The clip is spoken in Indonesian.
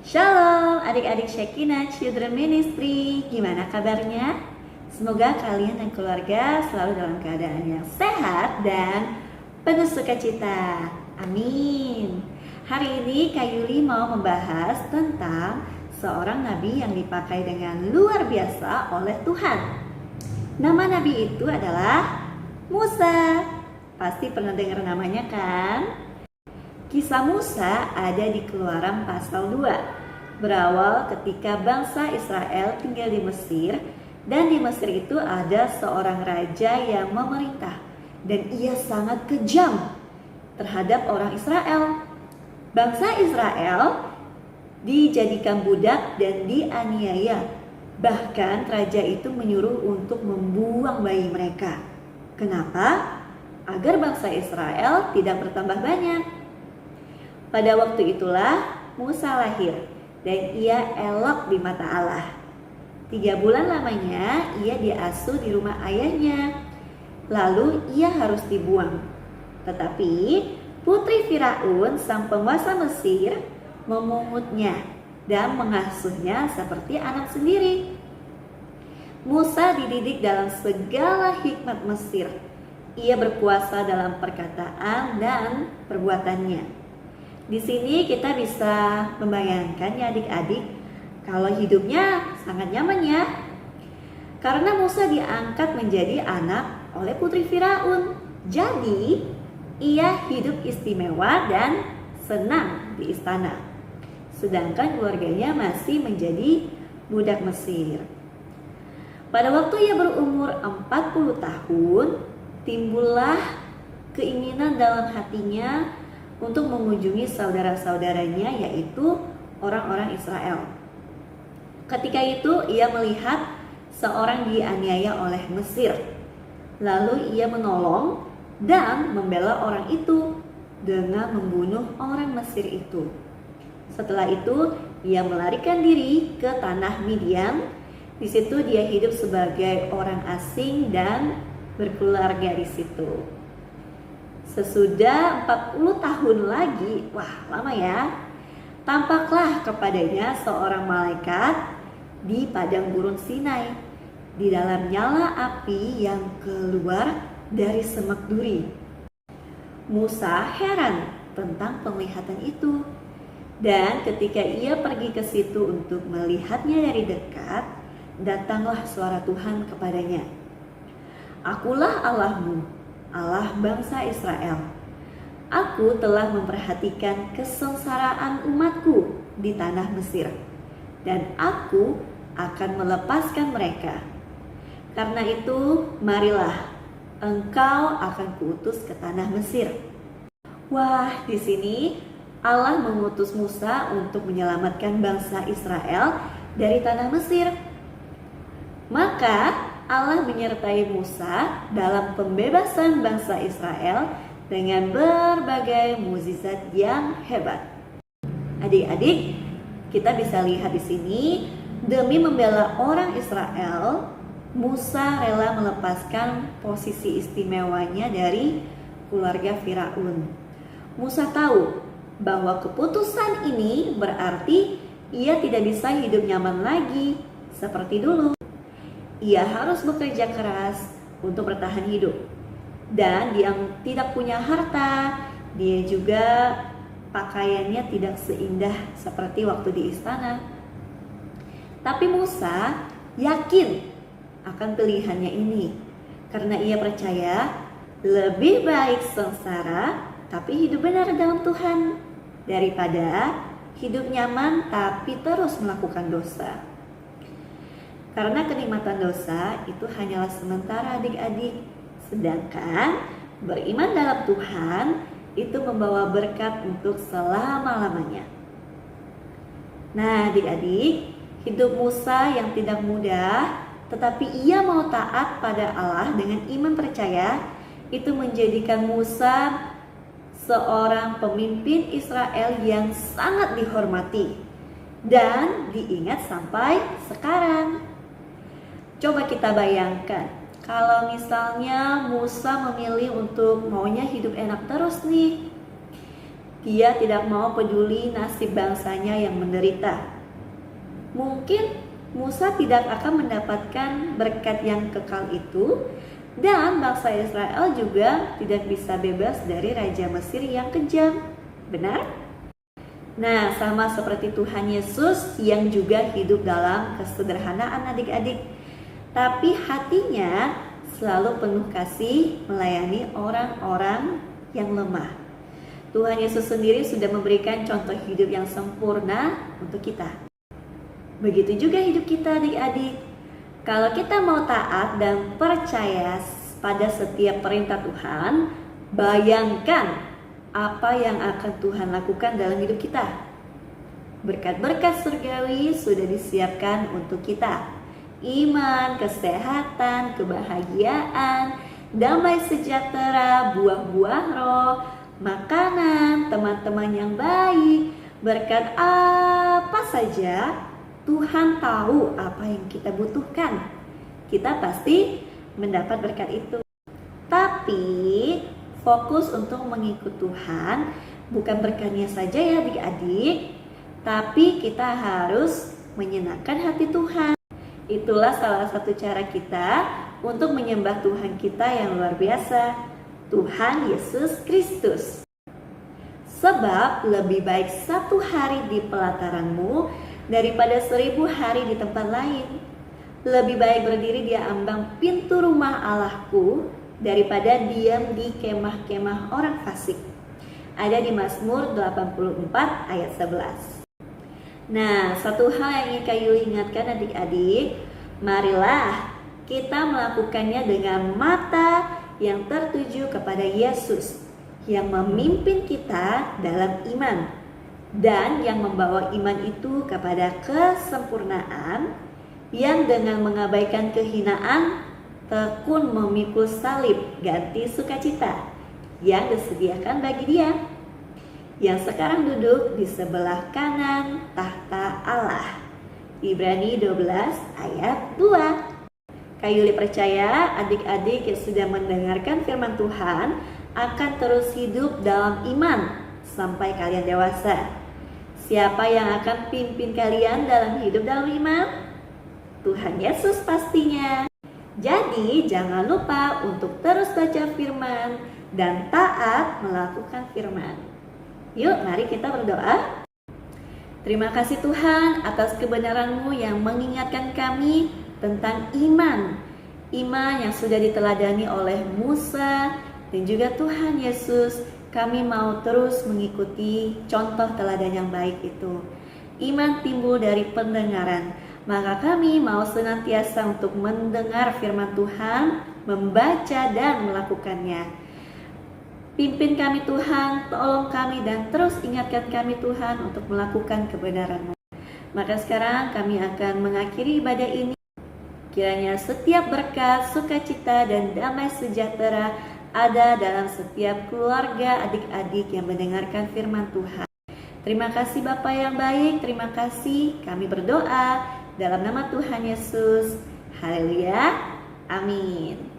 Shalom adik-adik Shekinah Children Ministry, gimana kabarnya? Semoga kalian dan keluarga selalu dalam keadaan yang sehat dan penuh sukacita. Amin. Hari ini Kak Yuli mau membahas tentang seorang nabi yang dipakai dengan luar biasa oleh Tuhan. Nama nabi itu adalah Musa. Pasti pernah dengar namanya kan? Kisah Musa ada di Keluaran pasal 2. Berawal ketika bangsa Israel tinggal di Mesir, dan di Mesir itu ada seorang raja yang memerintah, dan ia sangat kejam terhadap orang Israel. Bangsa Israel dijadikan budak dan dianiaya. Bahkan raja itu menyuruh untuk membuang bayi mereka. Kenapa? Agar bangsa Israel tidak bertambah banyak. Pada waktu itulah Musa lahir dan ia elok di mata Allah. 3 bulan lamanya ia diasuh di rumah ayahnya. Lalu ia harus dibuang. Tetapi putri Firaun sang penguasa Mesir memungutnya dan mengasuhnya seperti anak sendiri. Musa dididik dalam segala hikmat Mesir. Ia berkuasa dalam perkataan dan perbuatannya. Di sini kita bisa membayangkan ya adik-adik, kalau hidupnya sangat nyaman ya. Karena Musa diangkat menjadi anak oleh putri Firaun. Jadi ia hidup istimewa dan senang di istana. Sedangkan keluarganya masih menjadi budak Mesir. Pada waktu ia berumur 40 tahun, timbullah keinginan dalam hatinya untuk mengunjungi saudara-saudaranya, yaitu orang-orang Israel. Ketika itu ia melihat seorang dianiaya oleh Mesir. Lalu ia menolong dan membela orang itu dengan membunuh orang Mesir itu. Setelah itu ia melarikan diri ke tanah Midian. Di situ dia hidup sebagai orang asing dan berkeluarga di situ. Sesudah 40 tahun lagi, wah lama ya, tampaklah kepadanya seorang malaikat di padang gurun Sinai. Di dalam nyala api yang keluar dari semak duri. Musa heran tentang penglihatan itu. Dan ketika ia pergi ke situ untuk melihatnya dari dekat, datanglah suara Tuhan kepadanya. Akulah Allahmu, Allah bangsa Israel. Aku telah memperhatikan kesengsaraan umatku di tanah Mesir, dan aku akan melepaskan mereka. Karena itu, marilah, engkau akan kuutus ke tanah Mesir. Wah, di sini Allah mengutus Musa untuk menyelamatkan bangsa Israel dari tanah Mesir. Maka Allah menyertai Musa dalam pembebasan bangsa Israel dengan berbagai mukjizat yang hebat. Adik-adik, kita bisa lihat di sini, demi membela orang Israel, Musa rela melepaskan posisi istimewanya dari keluarga Firaun. Musa tahu bahwa keputusan ini berarti ia tidak bisa hidup nyaman lagi seperti dulu. Ia harus bekerja keras untuk bertahan hidup. Dan dia tidak punya harta, dia juga pakaiannya tidak seindah seperti waktu di istana. Tapi Musa yakin akan pilihannya ini, karena ia percaya lebih baik sengsara tapi hidup benar dalam Tuhan daripada hidup nyaman tapi terus melakukan dosa. Karena kenikmatan dosa itu hanyalah sementara adik-adik. Sedangkan beriman dalam Tuhan itu membawa berkat untuk selama-lamanya. Nah adik-adik, hidup Musa yang tidak mudah, tetapi ia mau taat pada Allah dengan iman percaya, itu menjadikan Musa seorang pemimpin Israel yang sangat dihormati dan diingat sampai sekarang. Coba kita bayangkan, kalau misalnya Musa memilih untuk maunya hidup enak terus nih, Dia tidak mau peduli nasib bangsanya yang menderita. Mungkin Musa tidak akan mendapatkan berkat yang kekal itu, dan bangsa Israel juga tidak bisa bebas dari Raja Mesir yang kejam. Benar? Nah, sama seperti Tuhan Yesus yang juga hidup dalam kesederhanaan adik-adik. Tapi hatinya selalu penuh kasih melayani orang-orang yang lemah. Tuhan Yesus sendiri sudah memberikan contoh hidup yang sempurna untuk kita. Begitu juga hidup kita adik-adik. Kalau kita mau taat dan percaya pada setiap perintah Tuhan, bayangkan apa yang akan Tuhan lakukan dalam hidup kita. Berkat-berkat surgawi sudah disiapkan untuk kita. Iman, kesehatan, kebahagiaan, damai sejahtera, buah-buah roh, makanan, teman-teman yang baik, berkat apa saja, Tuhan tahu apa yang kita butuhkan. Kita pasti mendapat berkat itu. Tapi fokus untuk mengikut Tuhan bukan berkatnya saja ya adik-adik, tapi kita harus menyenangkan hati Tuhan. Itulah salah satu cara kita untuk menyembah Tuhan kita yang luar biasa, Tuhan Yesus Kristus. Sebab lebih baik 1 hari di pelataranmu daripada 1000 hari di tempat lain. Lebih baik berdiri di ambang pintu rumah Allahku daripada diam di kemah-kemah orang fasik. Ada di Mazmur 84 ayat 11. Nah, satu hal yang ingin Kayu ingatkan adik-adik, marilah kita melakukannya dengan mata yang tertuju kepada Yesus yang memimpin kita dalam iman dan yang membawa iman itu kepada kesempurnaan, yang dengan mengabaikan kehinaan tekun memikul salib ganti sukacita yang disediakan bagi Dia yang sekarang duduk di sebelah kanan tahta Allah. Ibrani 12 ayat 2. Kayuli percaya adik-adik yang sudah mendengarkan firman Tuhan akan terus hidup dalam iman sampai kalian dewasa. Siapa yang akan pimpin kalian dalam hidup dalam iman? Tuhan Yesus pastinya. Jadi jangan lupa untuk terus baca firman dan taat melakukan firman. Yuk, mari kita berdoa. Terima kasih Tuhan atas kebenaran-Mu yang mengingatkan kami tentang iman. Iman yang sudah diteladani oleh Musa dan juga Tuhan Yesus. Kami mau terus mengikuti contoh teladan yang baik itu. Iman timbul dari pendengaran. Maka kami mau senantiasa untuk mendengar firman Tuhan, membaca dan melakukannya. Pimpin kami Tuhan, tolong kami dan terus ingatkan kami Tuhan untuk melakukan kebenaran-Mu. Maka sekarang kami akan mengakhiri ibadah ini. Kiranya setiap berkat, sukacita dan damai sejahtera ada dalam setiap keluarga adik-adik yang mendengarkan firman Tuhan. Terima kasih Bapa yang baik, terima kasih. Kami berdoa dalam nama Tuhan Yesus. Haleluya. Amin.